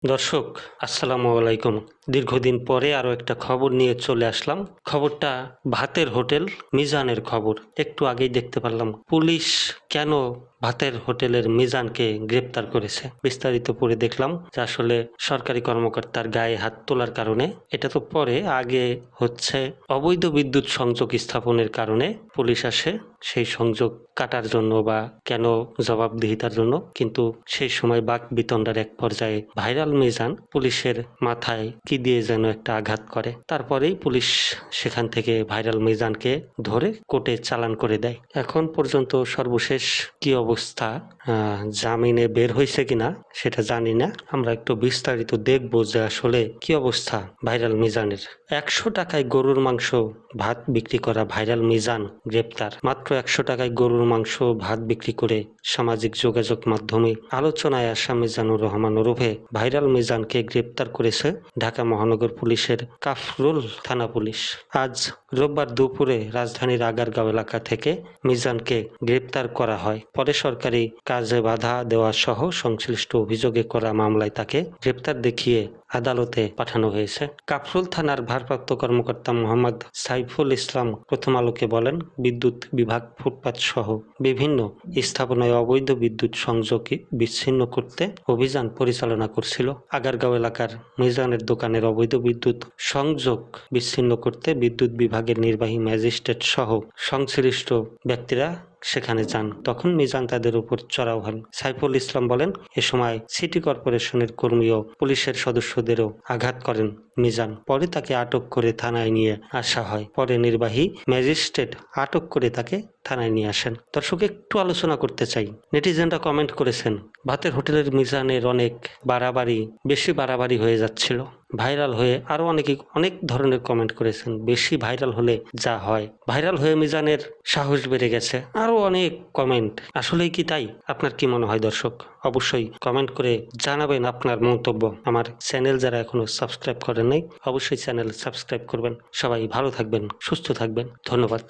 দর্শক, আসসালামু আলাইকুম। দীর্ঘদিন পরে আরও একটা খবর নিয়ে চলে আসলাম। খবরটা ভাতের হোটেল মিজানের খবর। একটু আগেই দেখতে পারলাম পুলিশ কেন ভাতের হোটেলের মিজানকে গ্রেপ্তার করেছে। বিস্তারিত পড়ে দেখলাম যে আসলে সরকারি কর্মকর্তার গায়ে হাত তোলার কারণে, এটা তো পরে, আগে হচ্ছে অবৈধ বিদ্যুৎ সংযোগ স্থাপনের কারণে পুলিশ আসে সেই সংযোগ কাটার জন্য বা কেন জবাবদিহিতার জন্য। কিন্তু সেই সময় বাক বিতণ্ডার এক পর্যায়ে ভাইরাল মিজান পুলিশের মাথায় কি দিয়ে যেন একটা আঘাত করে। তারপরেই পুলিশ সেখান থেকে ভাইরাল মিজানকে ধরে কোর্টে চালান করে দেয়। এখন পর্যন্ত সর্বশেষ কি অবস্থা, জামিনে বের হয়েছে কিনা সেটা জানি না। আমরা একটু বিস্তারিত দেখবো যে আসলে কি অবস্থা ভাইরাল মিজানের। 100 টাকায় গরুর মাংস ভাত বিক্রি করা ভাইরাল মিজান গ্রেপ্তার। মাত্র 100 টাকায় গরুর মাংস ভাত বিক্রি করে সামাজিক যোগাযোগ মাধ্যমে আলোচনায় আসা মিজানুর রহমান ওরফে ভাইরাল মিজানকে গ্রেপ্তার করেছে ঢাকা মহানগর পুলিশের কাফরুল থানা পুলিশ। আজ রোববার দুপুরে রাজধানীর আগারগাঁও এলাকা থেকে মিজানকে গ্রেপ্তার করা হয়। পরে সরকারি কাজে বাধা দেওয়া সহ সংশ্লিষ্ট অভিযোগে করা মামলায় তাকে গ্রেপ্তার দেখিয়ে আদালতে পাঠানো হয়েছে। কাফরুল থানার ভারপ্রাপ্ত কর্মকর্তা মোহাম্মদ সাইফুল ইসলাম প্রথম আলোকে বলেন, বিদ্যুৎ বিভাগ ফুটপাত সহ বিভিন্ন স্থাপনায় অবৈধ বিদ্যুৎ সংযোগ বিচ্ছিন্ন করতে অভিযান পরিচালনা করছিল। আগারগাঁও এলাকার মিজানের দোকানের অবৈধ বিদ্যুৎ সংযোগ বিচ্ছিন্ন করতে বিদ্যুৎ বিভাগের নির্বাহী ম্যাজিস্ট্রেট সহ সংশ্লিষ্ট ব্যক্তিরা সেখানে যান। তখন মিজান তাদের উপর চড়াও হন। সাইফুল ইসলাম বলেন, এ সময় সিটি কর্পোরেশনের কর্মী ও পুলিশের সদস্যদেরও আঘাত করেন মিজান। পরে তাকে আটক করে থানায় নিয়ে আসা হয়। পরে নির্বাহী ম্যাজিস্ট্রেট আটক করে তাকে থানায় নিয়ে আসেন। দর্শক, একটু আলোচনা করতে চাই। নেটিজেনরা কমেন্ট করেছেন, ভাতের হোটেলের মিজানের অনেক বেশি বাড়াবাড়ি হয়ে যাচ্ছিল। ভাইরাল হয়ে আরো অনেক ধরনের কমেন্ট করেছেন, বেশি ভাইরাল হলে যা হয়। ভাইরাল হয়ে মিজানের সাহস বেড়ে গেছে, আরো অনেক কমেন্ট। আসলেই কি তাই? আপনার কি মনে হয় দর্শক? অবশ্যই কমেন্ট করে জানাবেন আপনার মন্তব্য। আমার চ্যানেল যারা এখনো সাবস্ক্রাইব করেন নাই, অবশ্যই চ্যানেল সাবস্ক্রাইব করবেন। সবাই ভালো থাকবেন, সুস্থ থাকবেন। ধন্যবাদ।